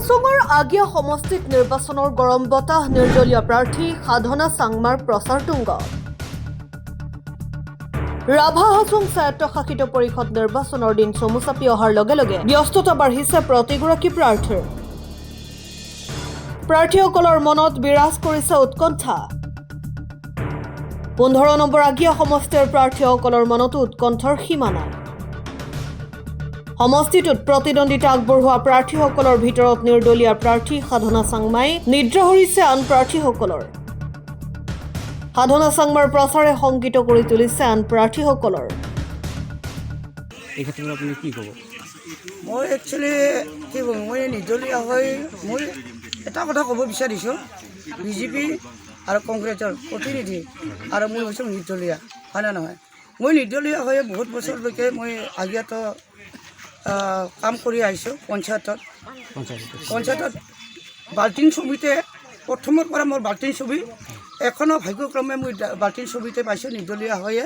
হাছঙৰ আগিয়া সমষ্টিত নিৰ্বাচনৰ গৰম বতাহ নিৰ্দলীয় প্ৰাৰ্থী সাধনা চাংমাৰ প্ৰচাৰ তুংগ ৰাভা হাছং স্বায়ত্তশাসিত পৰিষদ নিৰ্বাচনৰ দিন চমু চাপি অহাৰ লগে লগে ব্যস্ততা বাঢ়িছে প্ৰতিগৰাকী প্ৰাৰ্থীৰ প্ৰাৰ্থীসকলৰ মনত বিৰাজ কৰিছে উৎকণ্ঠা 15 নম্বৰ আগিয়া সমষ্টিৰ প্ৰাৰ্থীসকলৰ মনতো উৎকণ্ঠাৰ সীমা নাই সমষ্টিটোত প্ৰতিদ্বন্দ্বিতা আগবঢ়োৱা প্ৰাৰ্থীসকলৰ ভিতৰত নিৰ্দলীয় প্ৰাৰ্থী সাধনা চাংমাই নিদ্ৰা হৰিছে আন প্ৰাৰ্থীসকলৰ সাধনা চাংমাৰ প্ৰচাৰে সংগীত কৰি তুলিছে আন প্ৰাৰ্থীসকলৰ এই ক্ষেত্ৰত আপুনি কি ক'ব মই একচুৱেলি কি ক'ম মই নিৰ্দলীয় হৈ মই এটা কথা ক'ব বিচাৰিছোঁ বিজেপি আৰু কংগ্ৰেছৰ প্ৰতিনিধি আৰু মই হৈছোঁ নিৰ্দলীয় হয়নে নহয় মই নিৰ্দলীয় হৈ বহুত বছৰলৈকে মই আগিয়াতো কাম কৰি আহিছোঁ পঞ্চায়তত বাল্টিং ছবিতে প্ৰথমৰ পৰা মোৰ বাল্টিং ছবি এখনো ভাগ্যক্ৰমে মই বাল্টিং ছবিতে পাইছোঁ নিৰ্দলীয় হৈয়ে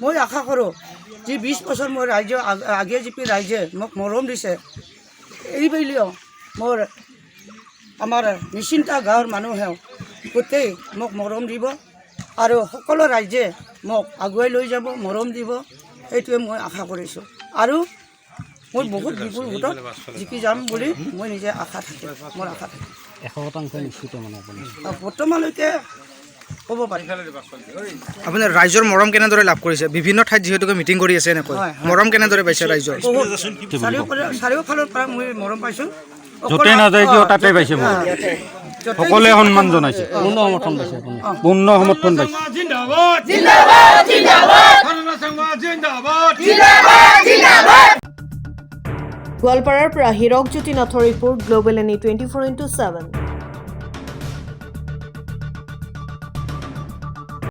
মই আশা কৰোঁ যি 20 বছৰ মোৰ ৰাইজৰ আগে জিপি ৰাইজে মোক মৰম দিছে এইবুলিও মোৰ আমাৰ নিশ্চিন্তা গাঁৱৰ মানুহেও গোটেই মোক মৰম দিব আৰু সকলো ৰাইজে মোক আগুৱাই লৈ যাব মৰম দিব এইটোৱে মই আশা কৰিছোঁ আৰু মই বহুত বিপুল ভোটত জিকি যাম বুলি মই নিজে আশা থাকে মোৰ আশা থাকে 100% নিশ্চিত মানে আপুনি বৰ্তমানলৈকে ক'ব পাৰি আপোনাৰ ৰাইজৰ মৰম কেনেদৰে লাভ কৰিছে বিভিন্ন ঠাইত যিহেতুকে মিটিং কৰি আছে এনেকৈ মৰম কেনেদৰে পাইছে ৰাইজৰ চাৰিওফালৰ পৰা মই মৰম পাইছোঁ য'তে নাযায় কিয় তাতে পাইছে সকলোৱে সন্মান জনাইছে পূৰ্ণ সমৰ্থন পাইছে আপুনি পূৰ্ণ সমৰ্থন পাইছে গোৱালপাৰাৰ পৰা হীৰক জ্যোতি নাথৰ ৰিপৰ্ট গ্লোবেল এনি 24x7